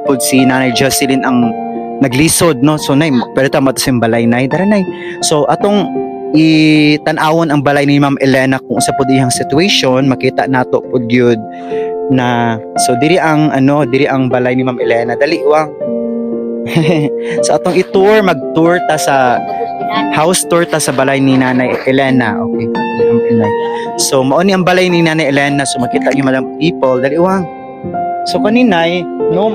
po si Nanay Jocelyn ang naglisod, no? So nay, pero tama to sa balay nay, dara nay. So atong itan-awon ang balay ni Ma'am Elena kung sa pud iyang situation, makita nato pud gyud na so diri ang balay ni Ma'am Elena, dali wang. So atong i-tour, mag-tour ta sa house tour ta sa balay ni Nanay Elena. Okay. So mao ni ang balay ni Nanay Elena, so makita niyo madam people, dali wang. So kaninay no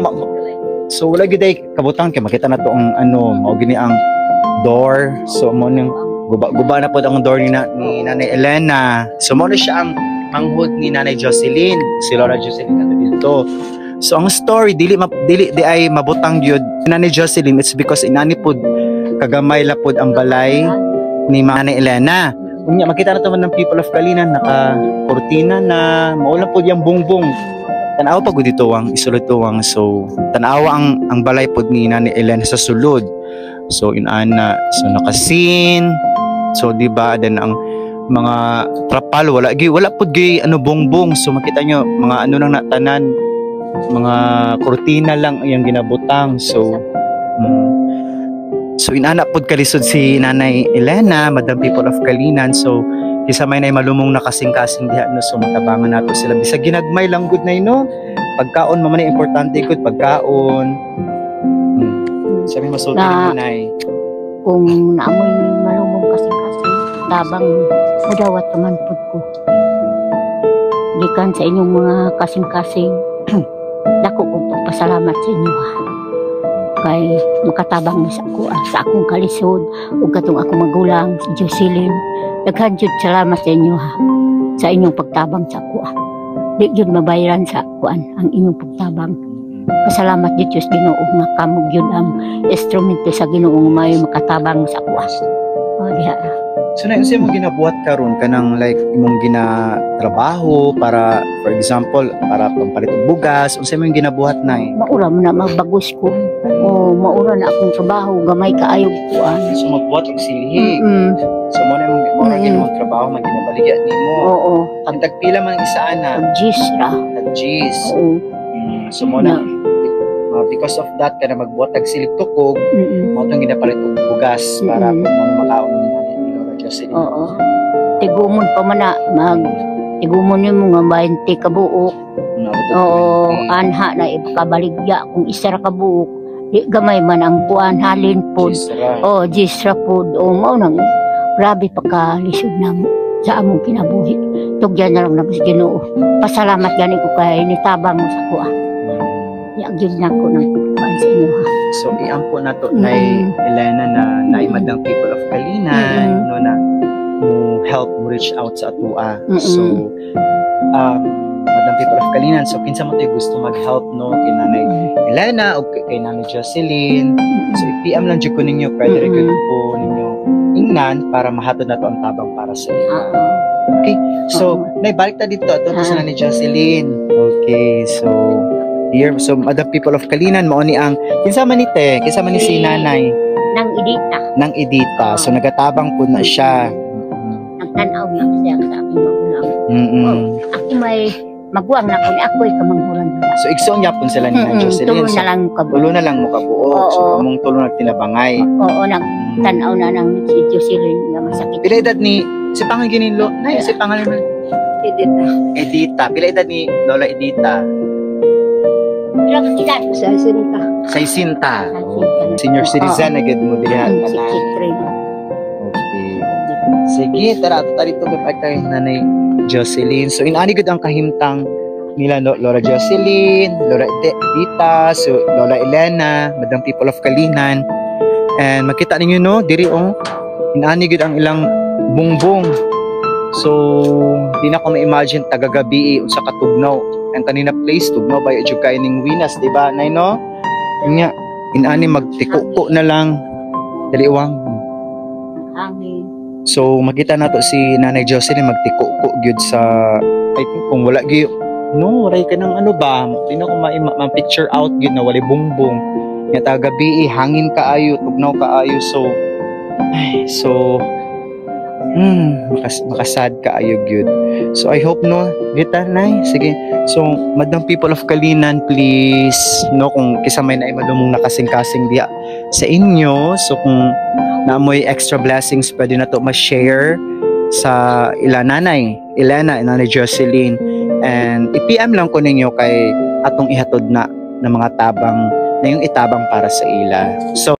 so wala gid ay kabutang kay makita na to ang mao gini ang door. So mo ning guba na po ang door ni Nanay Elena. So mo na siya ang manghod ni Nanay Jocelyn, si Lola Jocelyn ato dito. So ang story dili di ay mabutang gyud Nanay Jocelyn, it's because inani pod kagamay la pod ang balay ni Nanay Elena. Unya makita na to man ng people of Kalinan, naka kurtina na maulan pod yang bungbong. Tanawa pa gud dito ang isulod tuwang. So tanawa ang balay pod ni Nanay Elena sa sulod. So inana, so nakasin. So di ba then ang mga trapal wala pud gi bongbong. So makita nyo mga nang natanan, mga kurtina lang yang ginabutang. So so inana pud kalisod si Nanay Elena, Madam People of Kalinan. So isa may nay malumong nakasing-kasing diha no, so matabangan nato sila bisag ginagmay lang gud nay no. Pagkaon man man importante gud pagkaon. Sabi masulti ni Nay. Kung naamoy malumong kasing-kasing, tabang mudawat naman po ko. Gikan sa inyong mga kasing-kasing, dako kong pagpasalamat sa inyo ha. Kay makatabang sa ako, sa akong kalisod, ug katong akong magulang, si Jocelyn. Daghan jud salamat sa inyo ha, sa inyong pagtabang sa ako. Di jud mabayaran sa kuan ang inyong pagtabang. Pasalamat jud Diyos Ginoo nga kamo gyud ang instrumento sa Ginoo may makatabang sa kuwas. O diha. So na unsa imong ginabuhat karon kanang like imong ginatrabaho para for example para pampalit og bugas, unsa imong ginabuhat nay? Maura man na magbagos ko. O maura na akong trabaho gamay kaayo kuan. So magbuhat og silhi. So mo na imong trabaho man ginabaligya nimo. Oo. Ang tagpila man isa ana? Tag-gis ra. Tag-gis. Oo. So mo na because of that kana magbuhat og silhi tukog, mo tong ginapalit og bugas para makaon ni Lola Jocelyn. Oo. Tigumon pa man na tigumon mo nga 20 ka buok. Oo, anha na ipakabaligya kung isa ra ka buok. Di gamay man ang kuan halin pod. Oh, gisra pod. O mao nang grabe pagkalisod na sa among kinabuhi. Tugyan na lang na sa Ginoo. Pasalamat gani ko kay nitabang mo sa kuha. Yagid na ko ng pagkuhan sa inyo ha. So iampo na to Nay Elena na naimadang People of Kalinan no na mo help mo reach out sa atua. So Madam People of Kalinan, so kinsa mo tayo gusto mag-help no kay Nanay Elena o kay Nanay Jocelyn. So i-PM lang jud ko ninyo, pwede rin po ninyo ingnan para mahatod na to ang tabang para sa inyo. Okay, so Nay balik ta dito ato sa Nanay Jocelyn. Okay, so here, so Madam People of Kalinan, mao ni ang kinsa man ni si Nanay nang Edita. So nagatabang po na siya. Nagtanaw na siya sa aking magulang. Ako may maguwang na ko ni ako'y kamanghuran. So igsoon yapon sila ni Nanay Jocelyn. Tulo na lang mo kabuok. So among tulo nagtinabangay. Oo, nagtanaw na nang si Jocelyn nga masakit. Pila edad ni si pangalan ginilo? Nay, si pangalan mo? Edita. Pila edad ni Lola Edita? Ilang edad? 60. Senior citizen agad mo diha ka na. Okay. Sige, tara dito kay Nanay Jocelyn. So inani gud ang kahimtang nila Lola Jocelyn, Lola Edita, so Lola Elena, Madam People of Kalinan. And makita ninyo no, diri inani gud ang ilang bungbong. So di na ko ma-imagine tagagabi unsa ka tugnaw. Ang kanina place tugnaw bayo jud kay ning winas, di ba? Nay no? Nya inani magtikuko na lang daliwang. Hangin. So makita nato si Nanay Jocelyn magtikuko gyud sa I think kung wala gyud no, wala ka nang ano ba? Di na ko ma-picture out gyud na wala bungbong. Nya tagabi hangin kaayo, tugnaw kaayo. So makasad ka ayog yun. So I hope no, dita nay, sige. So madam people of Kalinan, please no, kung kisamay na madumong nakasing-kasing diya sa inyo, so kung naamoy extra blessings, pwede na to ma-share sa ila nanay Elena, nanay Jocelyn, and i-PM lang ko ninyo kay atong ihatod na ng mga tabang na yung itabang para sa ila. So